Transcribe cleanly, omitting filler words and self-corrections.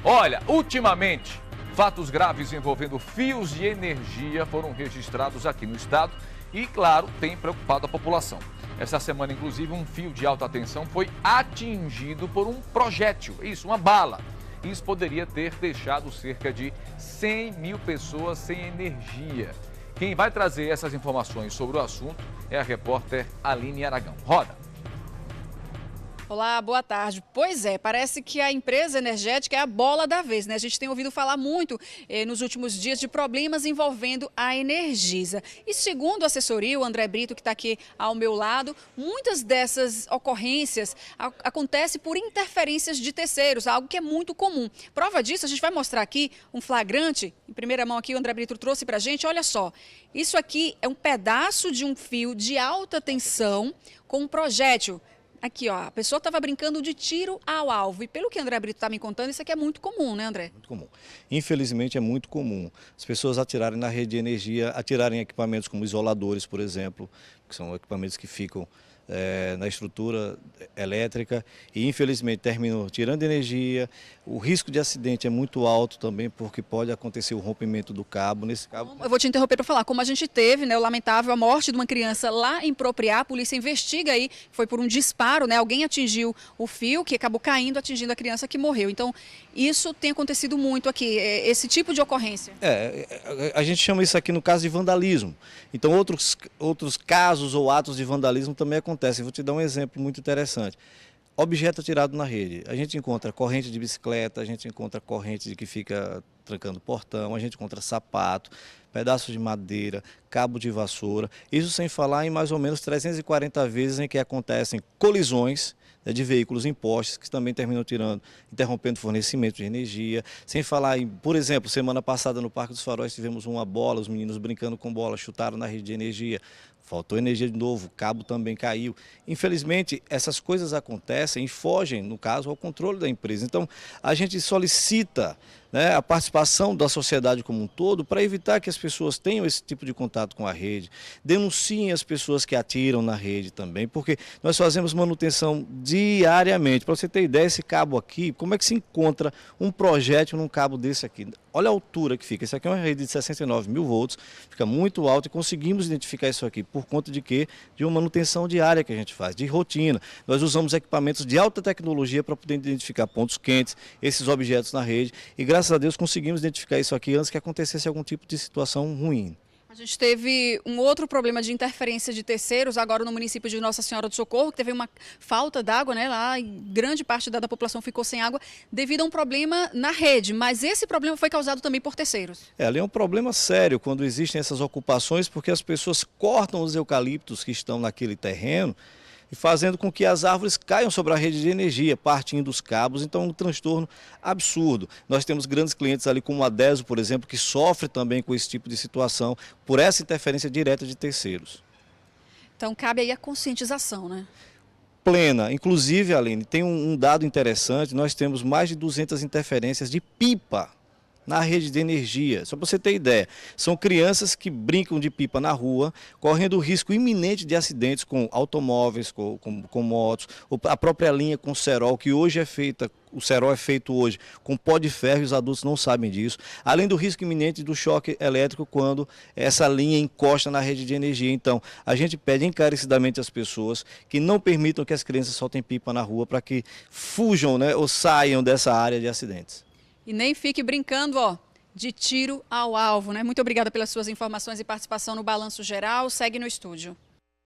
Olha, ultimamente, fatos graves envolvendo fios de energia foram registrados aqui no estado e, claro, tem preocupado a população. Essa semana, inclusive, um fio de alta tensão foi atingido por um projétil, uma bala. Isso poderia ter deixado cerca de 100 mil pessoas sem energia. Quem vai trazer essas informações sobre o assunto é a repórter Aline Aragão. Roda! Olá, boa tarde. Pois é, parece que a empresa energética é a bola da vez, né? A gente tem ouvido falar muito nos últimos dias de problemas envolvendo a Energisa. E segundo a assessoria, o André Brito, que está aqui ao meu lado, muitas dessas ocorrências acontecem por interferências de terceiros, algo que é muito comum. Prova disso, a gente vai mostrar aqui um flagrante, em primeira mão aqui o André Brito trouxe para a gente. Olha só, isso aqui é um pedaço de um fio de alta tensão com um projétil. Aqui, ó, a pessoa estava brincando de tiro ao alvo. E pelo que o André Brito está me contando, isso aqui é muito comum, né, André? Muito comum. Infelizmente, é muito comum as pessoas atirarem na rede de energia, atirarem em equipamentos como isoladores, por exemplo, que são equipamentos que ficam na estrutura elétrica e, infelizmente, terminam tirando energia. O risco de acidente é muito alto também, porque pode acontecer o rompimento do cabo. Nesse cabo... Eu vou te interromper para falar, como a gente teve, né, o lamentável, a morte de uma criança lá em Propriá, a polícia investiga aí, foi por um disparo, né, alguém atingiu o fio, que acabou caindo, atingindo a criança que morreu. Então, isso tem acontecido muito aqui, esse tipo de ocorrência. A gente chama isso aqui no caso de vandalismo. Então, outros casos ou atos de vandalismo também acontecem. Vou te dar um exemplo muito interessante. Objeto atirado na rede. A gente encontra corrente de bicicleta, a gente encontra corrente de que fica trancando portão, a gente encontra sapato, pedaços de madeira, cabo de vassoura. Isso sem falar em mais ou menos 340 vezes em que acontecem colisões de veículos em postes, que também terminam interrompendo o fornecimento de energia. Sem falar em, por exemplo, semana passada no Parque dos Faróis tivemos uma bola, os meninos brincando com bola, chutaram na rede de energia, faltou energia de novo, o cabo também caiu. Infelizmente, essas coisas acontecem e fogem, no caso, ao controle da empresa. Então, a gente solicita, né, a participação da sociedade como um todo para evitar que as pessoas tenham esse tipo de contato com a rede, denunciem as pessoas que atiram na rede também, porque nós fazemos manutenção diariamente. Para você ter ideia, esse cabo aqui, como é que se encontra um projétil num cabo desse aqui? Olha a altura que fica. Isso aqui é uma rede de 69 mil volts, fica muito alto e conseguimos identificar isso aqui por conta de quê? De uma manutenção diária que a gente faz, de rotina. Nós usamos equipamentos de alta tecnologia para poder identificar pontos quentes, esses objetos na rede e graças a Deus conseguimos identificar isso aqui antes que acontecesse algum tipo de situação ruim. A gente teve um outro problema de interferência de terceiros agora no município de Nossa Senhora do Socorro, que teve uma falta d'água, né? Lá grande parte da população ficou sem água devido a um problema na rede, mas esse problema foi causado também por terceiros. Ali é um problema sério quando existem essas ocupações, porque as pessoas cortam os eucaliptos que estão naquele terreno e fazendo com que as árvores caiam sobre a rede de energia, partindo dos cabos, então é um transtorno absurdo. Nós temos grandes clientes ali como a Deso, por exemplo, que sofre também com esse tipo de situação, por essa interferência direta de terceiros. Então cabe aí a conscientização, né? Plena. Inclusive, Aline, tem um dado interessante, nós temos mais de 200 interferências de pipa na rede de energia. Só para você ter ideia, são crianças que brincam de pipa na rua, correndo o risco iminente de acidentes com automóveis, com motos, a própria linha com cerol, que hoje é feita, o cerol é feito hoje com pó de ferro e os adultos não sabem disso, além do risco iminente do choque elétrico quando essa linha encosta na rede de energia. Então, a gente pede encarecidamente às pessoas que não permitam que as crianças soltem pipa na rua para que fujam, né, ou saiam dessa área de acidentes. E nem fique brincando, ó, de tiro ao alvo, né? Muito obrigada pelas suas informações e participação no Balanço Geral. Segue no estúdio.